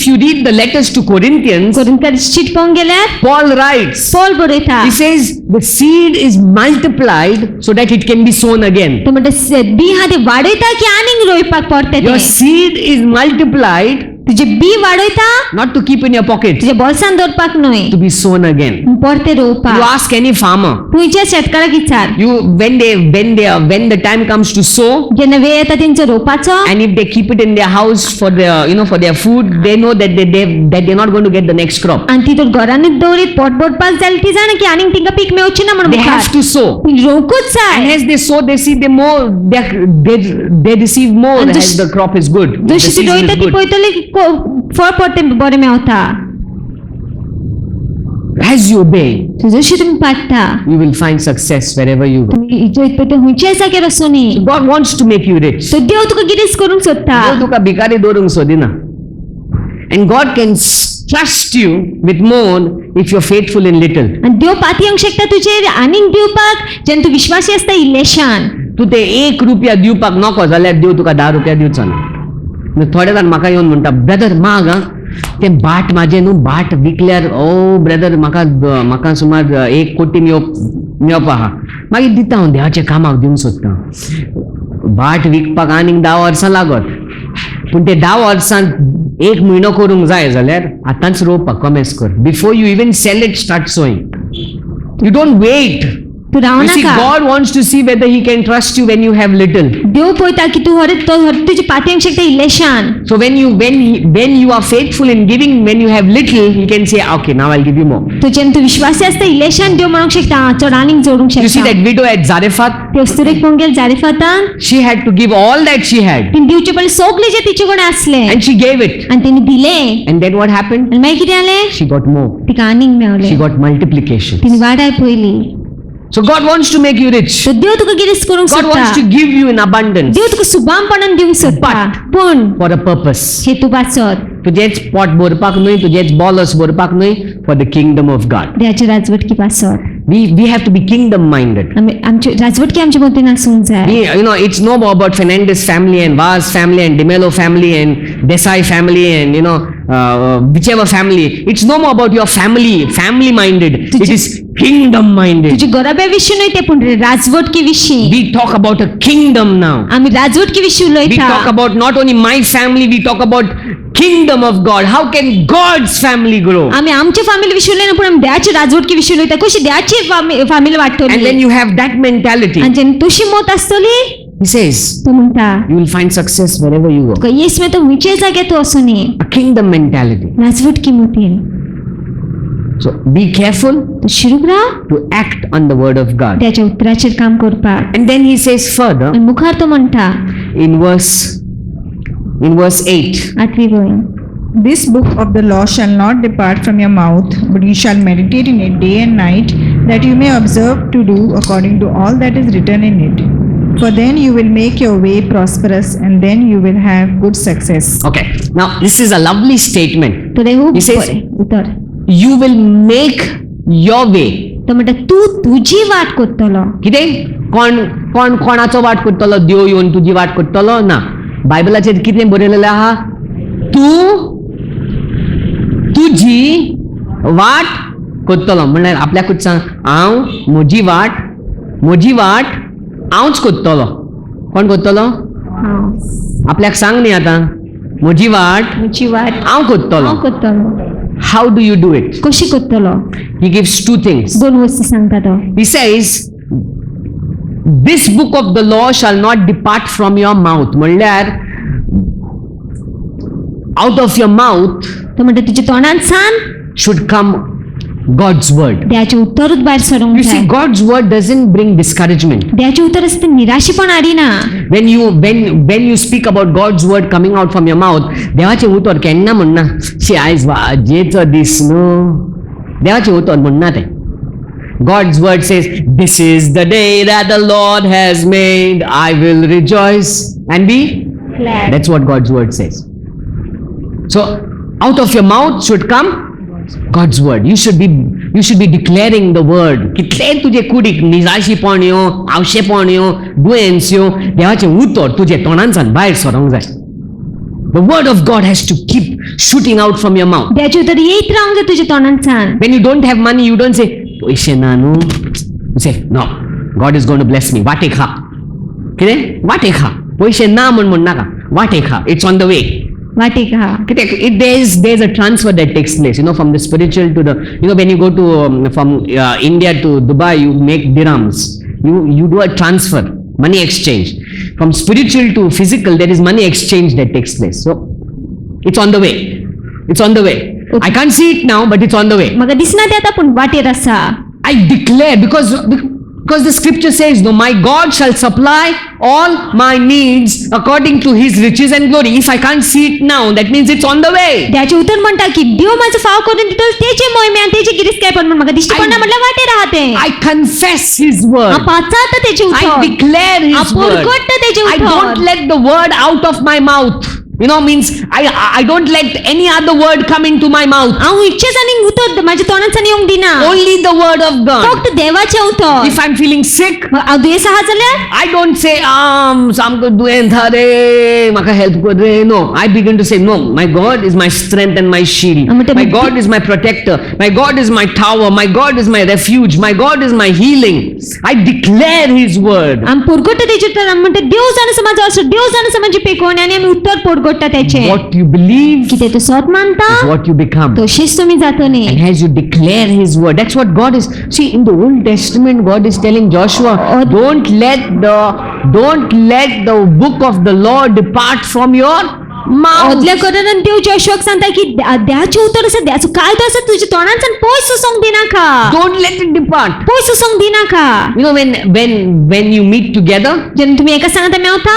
you read the letters to Corinthians, कोरिंथार शीट पळोवंक गेल्यार Paul writes, पौल बरयता he says, the seed is multiplied so that it can be sown again. तो म्हणटा B हा ते वाडयता की आनीक रोयपाक पडटा Your ते seed is multiplied तुजे बी वाडयता not to keep in your pocket, तुजे बोल्सान दवरपाक न्हय to be sown again. परते You रोवपाक ask any farmer, तुझ्या शेतकाराक विचार when the time comes to sow, जेन्ना वेळ येता तेंचो रोवपाचो and if they keep it in their house for their food, they know that they're not going to get the next crop. आनी ती तर घरानूच दवरीत पोट भरपाक जाली ती जाणा की आनीक तिंका पीक मेळची ना म्हणून They have to sow. रोवकूच And जाय as they sow, they see they receive more And as the crop is good. The जशी ती season रोयता is ती good. पळयतली फळ पडते बरें मेवता As you obey, जशी तुम्ही पाडटा you will find success wherever you go. तुम्ही इजत पळयता खंयच्याय जाग्यार असो न्ही God wants to make you rich. तो देव तुका कितेंच करूंक सोदता देव तुका भिकारी दवरूंक सोदिना. And God can trust you with more if you're faithful in little. आनी देव पातयेवंक शकता तुजेर आनीक दिवपाक जेन्ना तूं विश्वासी आसता इल्लेशान तू ते 1 रुपया दिवपाक नको जाल्यार देव तुका 10 रुपया दिवचो ना. थोडे जाण म्हाका येवन म्हणटा ब्रदर माग ते बाट म्हाजे न्हू बाट विकल्यार ओ ब्रदर म्हाका सुमार 1 कोटी मेवपा आहा मागीर दिता हांव देवाच्या कामाक दिवंक सोदता. बाट विकपाक आनीक 10 वर्सां लागत पूण ते 10 वर्सांत 1 म्हयनो करूंक जाय जाल्यार आतांच रोवपाक कमेस कर. Before you even sell it start sowing. You don't wait. तूं राव You see, नाका God wants to see whether He can trust you when you have little. देव पळयता की तूं तुजे पातयेवंक शकता इल्लेशान So when you are faithful in giving, when you have little, He can say, okay, now I'll give you more. तूं जेन्ना तूं विश्वासी आसता इल्लेशान देव म्हणूंक शकता चड आनीक जोडूंक You see शकता that widow at Zarephath? ते अस्तुरेक पळोवंक गेले जारेफातान She had to give all that she had, तिने दिवचे पयलीं सगळे जे तिचे कडेन आसले and she gave it. आनी तिने दिले And then what happened? आनी मागीर कितें जालें She got more. तिका आनीक मेवलें She got multiplication. तिने वाडाय पयली So God wants to make you rich. तो देव तुका कितें करूंक God wants सोदता to give you in abundance देव तुका सुबामपणान दिवंक सोदता पूण for a purpose. हेतू पासत तुजेच पोट भरपाक न्हय, तुजेच बॉलस भरपाक न्हय, for the kingdom of God. देवाची राजवटकी पासत We have to be kingdom minded. आमची राजवटकी आमच्या मतीन आसूंक जाय It's no more about Fernandez family and Vaz family and DeMello family and Desai family and whichever family. It's no more about your family minded. It is kingdom minded. तुझे घराब्या विशीं न्हय ते पूण राजवटकी विशीं We talk about a kingdom now. आमी राजवटकी विशीं We उलयता talk about not only my family, we talk about kingdom of God. How can God's family grow? आमी आमच्या फॅमिली विशीं उलयना पूण आमी देवाची राजवटकी विशीं उलयता कशी देवाची family And वाडटली when you have that mentality, आनी जेन्ना तुशी मत आसतली He says, तो म्हणटा you will find success wherever you go. तुका येस मेळटा खंयच्याय जाग्यार तूं असो न्ही A kingdom mentality. राजवटकी Mateen So be careful तूं शिरूक Rao to act on the word of God. त्याच्या उतराचेर काम करपाक. And then he says further आनी मुखार तो म्हणटा in verse 8. 8वी वळीन, This book of the law shall not depart from your mouth, but you shall meditate in it day and night, that you may observe to do according to all that is written in it. For then you will make your way prosperous, and then you will have good success. Okay. Now this is a lovely statement. तो ते खूब He says- बरें उतर. You will make your way. तो म्हणटा तूं तुजी वाट कोत्तलो. कितें कोण कोणाचो वाट करतलो? देव येवन तुजी वाट करतलो? ना. बायबलाचेर कितें बरयलेलें आहा? तूं तुजी वाट करतलो. म्हणल्यार आपल्याकूच सांग, हांव म्हजी वाट हांवच करतलो. कोण करतलो? हांव आपल्याक सांग न्ही आतां, म्हजी वाट म्हजी वाट हांव करतलो. हांव कोत्तलो. How do you do it? कशी कोत्तलो? He gives two things. दोन वस्तू सांगता तो. He says, this book of the law shall not depart from your mouth. म्हणल्यार out of your mouth तो म्हणटा तुज्या तोंडांतसान should come God's word. देवाचें उतरूच भायर सरूंक You see, जाय. God's word doesn't bring discouragement. देवाचें उतर आसता तें निराशेपण हाडिना. When you speak about God's word coming out from your mouth, देवाचें उतर केन्ना म्हणना शी आयज वाजेचो दीस न्हू. देवाचें उतर म्हणना तें. God's word says, this is the day that the Lord has made. I will rejoice and be glad. That's what God's word says. So out of your mouth should come God's word. You should be declaring the word. कितले तुजे कुडीक निराशीपण यो, आवशेपण यो, दुयेंस यो, देवाचें उतर तुजे तोंडांतल्यान भायर सरोंक जाय. The word of God has to keep shooting out from your mouth. देवाचें उतर येयत रावंक जाय तुज्या तोंडांतसान. When you don't have money, you don't say, पैसे ना न्हू. You say, no, God is going to bless me. वाटे खा. कितें? वाटे खा. पैसे ना म्हण नाका. वाटे खा. It's on the way. वाटेक हा. There's a transfer that takes place, from the spiritual to the, when you go to from India to Dubai, you make dirhams. You do a transfer, money exchange. From spiritual to physical, there is money exchange that takes place. So it's on the way. It's on the way. Okay. I can't see it now, but it's on the way. म्हाका दिसना तें आतां पूण वाटेर आसा. I declare because the scripture says, no, my God shall supply all my needs according to his riches and glory. If I can't see it now, that means it's on the way. देवाचें उतर म्हणटा की देव म्हाजो फाव करून दितलो तेचे मोहिमेन तेचे गिरेस्तकायपण म्हूण म्हाका दिश्टी पडना म्हणल्यार वाटेर आहा तें. I confess his word. हांव पाचाता तेचे I उतर. declare his हांव word. परगट्टा तेचे I don't उतर. let the word out of my mouth. Means I don't let any other word come into my mouth. हांव इच्छेच आनी उतर म्हाज्या तोंडांतसान येवंक दिना. Only the word of God. फक्त देवाचें उतर. If I'm feeling sick, हांव दुयेंस आहा जाल्यार I don't say, सामको दुयेंत हा रे, म्हाका help कर रे. No, I begin to say, no, my God is my strength and my shield. My God is my protector. My God is my tower. My God is my refuge. My God is my healing. I declare his word. आमी परगट्टा तेचे उतर. आमी म्हणटा देव जाणा म्हाजो आसरो, देव जाणा म्हाजी पेकोवणी आनी आमी उतर परगट्टा तेचे. What you believe कितें तूं सोत मानता is what you become. तशीच तुमी जातली. And as you declare his word, that's what God is. See, in the Old Testament, God is telling Joshua, don't let the book of the law depart from your mouth. आदल्या करारान देव जोशुआक सांगता की देवाचें उतर आसा, देवाचो कायदो आसा तुज्या तोंडांतल्यान पयस सोंग दिनाका. Don't let it depart. पयस सोंग दिनाका. When you meet together, जेन्ना तुमी एका सांगाता Mewat,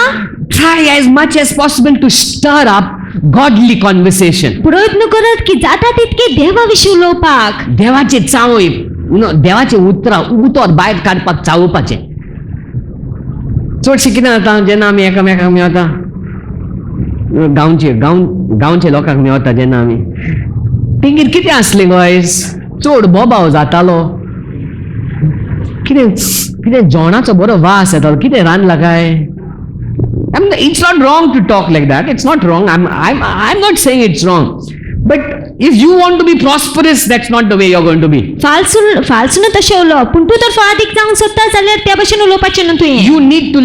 try as much as possible to stir up godly conversation. प्रयत्न करात की जाता तितके देवा विशीं उलोवपाक. देवाचे चावय, देवाचे उतर भायर काडपाक चावोवपाचें. चडशें कितें जाता जेन्ना आमी एकामेकाक मेवता, गांवचे लोकांक मेवता जेन्ना आमी, तेंगेर कितें आसलें गोयस, चड बोबाव जातालो, कितें जेवणाचो बरो वास येतालो, कितें रांदला काय. It's not wrong to talk like that. It's not wrong. I'm not saying it's wrong. But if you want to be prosperous, that's not the way you're going to be. फाल्सून तशें उलोवप, पूण तूं तर फादीक जावंक सोदता जाल्यार त्या भशेन उलोवपाचें न्हू तुवें. You need to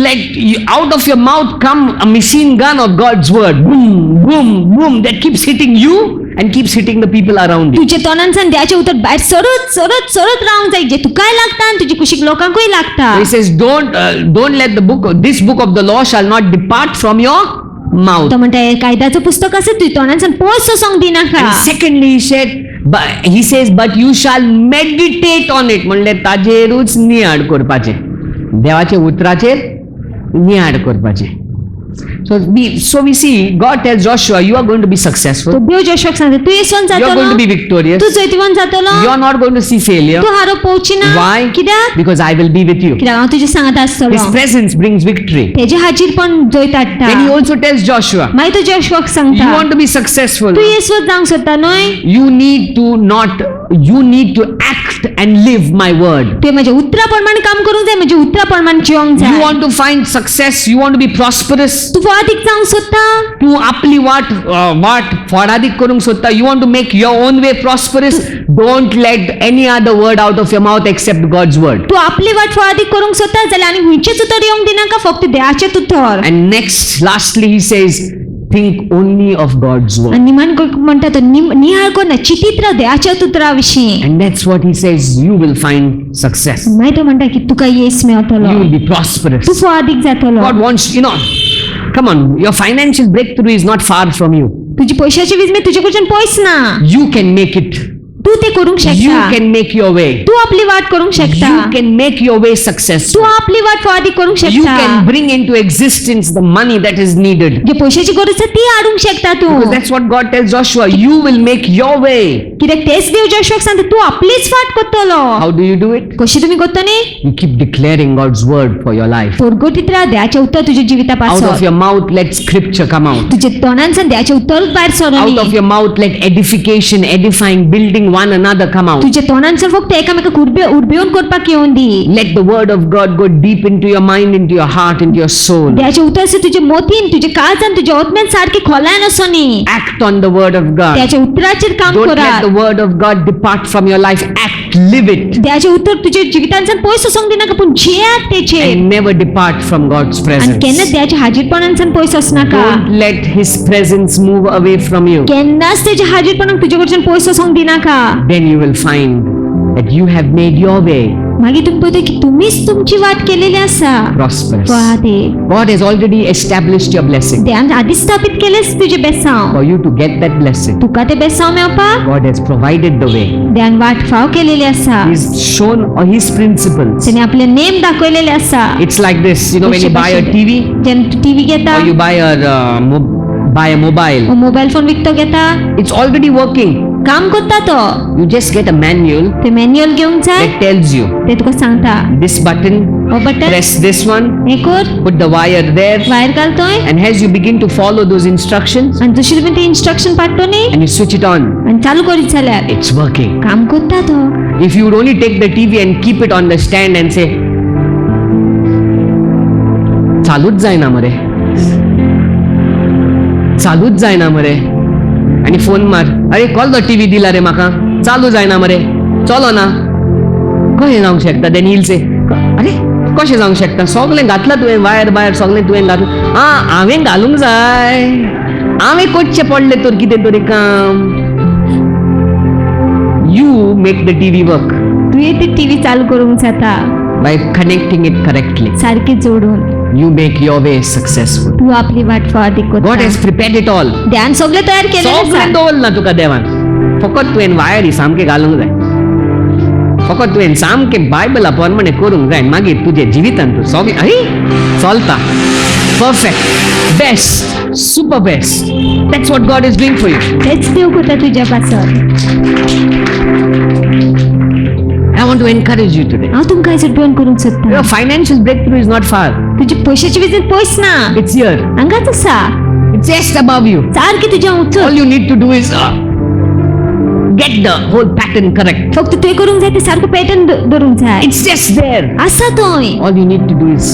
out of your mouth come a machine gun of God's word. Boom, boom, boom. That keeps hitting you and keeps hitting the people around you. तुज्या तोंडांतल्यान देवाचें उतर भायर सरत रावंक जाय, जे तुकाय लागता आनी तुज्या कुशीक लोकांकूय लागता. He says, don't let this book of the law shall not depart from your mouth. तो म्हणटा हे कायद्याचो पुस्तक आसा तुज्या तोंडांतल्यान पयस सोंग दिनाका. And secondly, he said, But he says, but you shall meditate on it. म्हणले ताजेरूच नियाड करपाचे, देवाचे उतराचेर नियाड करपाचे. So we see God tells Joshua, you are going to be successful. तो देव जोशुआक सांगता तू येसोन You are going to be जातलो, victorious. तू जैतिवान जातलो, You are not going to see failure. तू हारो पोवचिना. Why? कित्याक? Because I will be with you. कित्याक हांव तुजे सांगात आसतलो. His presence brings victory. तेजे हाजीरपण जैत हाडटा. Then he also tells Joshua, मागीर तो जोशुआक you सांगता want to be successful. तू येसोन जावंक सोदता न्हय, You need to act and live my word. तुवें म्हज्या उतरा प्रमाणे काम करूंक जाय, म्हज्या उतरा प्रमाणे जिवंक You जाय. want to find success. You want to be prosperous. तू फळादीक जावंक सोदता, तू आपली वाट फळादीक करूंक सोदता. You want to make your own way prosperous. Don't let any other word out of your mouth except God's word. तू आपली वाट फळादीक करूंक सोदता जाल्यार आनी खंयचेच उतर येवंक दिनाका, फक्त देवाचेच उतर. And lastly, he says, think only of God's word. आनी निमाण म्हणटा तो नियाळ कर ना, चिंतीत राव देवाच्या उतरा विशीं. And that's what he says, you will find success. मागीर तो म्हणटा की तुका येस मेळटलो, You will be prosperous. तू फळादीक जातलो. God wants, come on, your financial breakthrough is not far from you. तुजी पयशाची विजमे तुजे कडच्यान पयस ना, You can make it. तू ते करूंक You शकता, can make your way. तू आपली वाट करूंक शकता, You can make your way तू successful. आपली वाट फळादीक करूंक You शकता. can bring into existence the money that is needed. जे पयशाची गरज आसा ती हाडूंक शकता तू. Because that's what God tells Joshua. You will make your way. कित्याक तेच देव जोशुआक सांगता तू आपलीच वाट करतलो. How do you do it? कशी तुम्ही करतली? You keep declaring God's word for your life. पोरगोटीत Rao देवाचें उतर तुज्या जिविता Out of पासत. your mouth, let scripture come out. तुज्या तोंडांसान देवाचें उतरूच भायर Out of सरली. your mouth, let edification, edifying, building one another come out. तुज्या तोंडांसान फक्त एकामेकाक उर्बेवन करपाक येवन दी. Let the word of God go deep into your mind, into your heart, into your soul. देवाचें उतर से तुज्या मोतीन, तुज्या काळजान, तुज्या आत्म्यान सारकी खोलायन असोनी. Act on the word of God. देवाच्या उतराचेर काम Don't let Karat. the word of God depart from your life. Act, live it, देवाचें उतर तुज्या जिवितांसान पयस वचोंक दिनाका, पूण जियात तेचेर. and never depart from God's आनी presence. केन्नाच देवाच्या हाजीरपणांसान पयस वचनाका. Don't let His presence move away from you. केन्नाच तेच्या हाजीरपणाक तुजे कडच्यान पयस वचोंक दिनाका. Then you will find that you have made your way मागीर तुमी पळयता की तुमीच तुमची वाट केलेली आसा. prosperous. फळादी. God has already established your blessing. देवान आदीच स्थापीत केलेच तुजे बेसांव. For you to get that blessing, तुका ते बेसांव मेळपाक God has provided the way. देवान वाट फाव केलेली आसा. He's shown His principles. तेणे आपले नेम दाखयलेले आसा. It's like this, when you buy a TV जेन्ना तू टीव्ही घेता, or you buy a mobile, mobile phone विकतो घेता, it's already working. काम करता तो. You just get a manual ते मॅन्युअल घेवंक जाय, that tells you ते तुका सांगता this button, हो बटन press this one, हे कर, put the wire there, wire घाल तोय, and as you begin to follow those instructions आणि दुसरी पण ते इन्स्ट्रक्शन पाडतो न्ही, and you switch it on, आणि चालू करीत जाल्यार it's working. काम करता तो. If you would only take the TV and keep it on the stand and say, चालूच जायना मरे, चालूच जायना मरे, आणि फोन मार, अरे कॉल द टीव्ही दिला रे म्हाका, चालू जायना मरे, चलो ना, कशें जावंक शकता? देन हील से, अरे कशें जावंक शकता? सगळें घातलां तुवें, वायर सगळें तुवें घातलां. हांवें घालूंक जाय, हांवें करचें पडलें तर कितें तरी काम. You make the TV work तुवें ती टीव्ही चालू करूंक जाता by connecting it correctly. सारकी जोडून. You make your way successful. तू आपली वाट फळादी God करता. has prepared it all. ध्यान सगळें तयार केलेलें सगळें आसा. दवरला तुका देवान. फकत तुवें वायर सामकें घालूंक जाय. फकत तुवें सामकें बायबला प्रमाणे करूंक जाय. मागीर तुजे जिवितांत तूं सगळें चलता. Perfect, best, super best. That's what God is doing for you. तेच देव करता तुज्या पासत. I want to encourage you today. हांव तुमकां आयज ड्रोन करूंक सोदता. Your financial breakthrough is not far. तुजी पयशाची विजत पयस ना, It's here. हांगाच आसा, It's just above you. सारकी तुज्या All उचल. you need to do is get the whole pattern correct. फक्त तुवें करूंक जाय ते सारको पॅटर्न धरूंक जाय. It's just there. आसा थंय. All you need to do is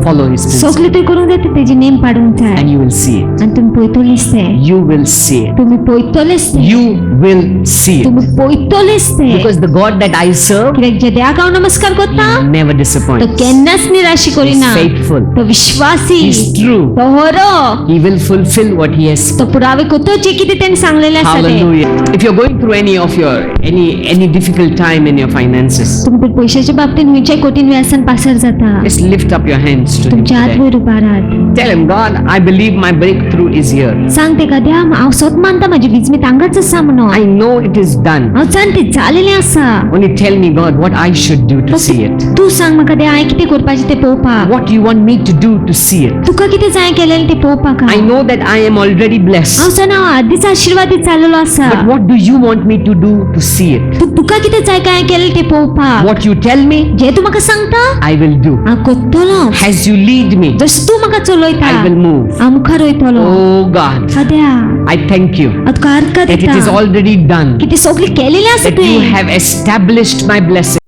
follow His principles, सगळें तुवें करूंक जाय ते तेजी नेम पाडूंक जाय. and you will see it. आनी तुमी पळयतलीच ते. You will see it. तुमी पळयतलेच ते. You will see तुमी it. पळयतलेच ते. Because the God that I serve कित्याक जे देवाक हांव नमस्कार करता, never तो disappoints. केन्नाच निराशी He's करिना. faithful. तो विश्वासी, He's true. तो खरो, He will fulfill what He has तो पुरावे करतो जे कितें तेणें सांगलेलें आसा तें. Hallelujah. If you're going through any difficult time in your finances, तुमकां पयशाच्या बाबतींत खंयच्याय कठीण वेळासान पासर जाता, just lift up your hands hands to Him तुमच्या हात today. वयर उबा राहात. Tell Him, God, I believe my breakthrough is here. सांग तेका देवा हांव स्वत मानता म्हजी विजमीत हांगाच आसा म्हणून. I know it is done. हांव जाणटें जालेलें आसा. Only tell me, God, what I should do to see it. तूं सांग म्हाका देवा हांवें कितें करपाचें तें पळोवपाक. What you want me to do to see it. तुका कितें जाय केलेलें तें पळोवपाक. I know that I am already blessed. हांव जाणा हांव आदींच आशिर्वादीत जाल्लो आसा. But what do you want me to do to see it? तुका कितें जाय काय केलें तें पळोवपाक. What you tell me, जें तूं म्हाका सांगता I will do. हांव करतलो. As you lead me, जस तूं म्हाका चलयता I will move. हांव मुखार वयतलो. Oh God, देवा I thank you हांव तुका अर्थ that it is दिता already done. की तें सगळें केलेलें आसा That you तुवें. have established my blessing.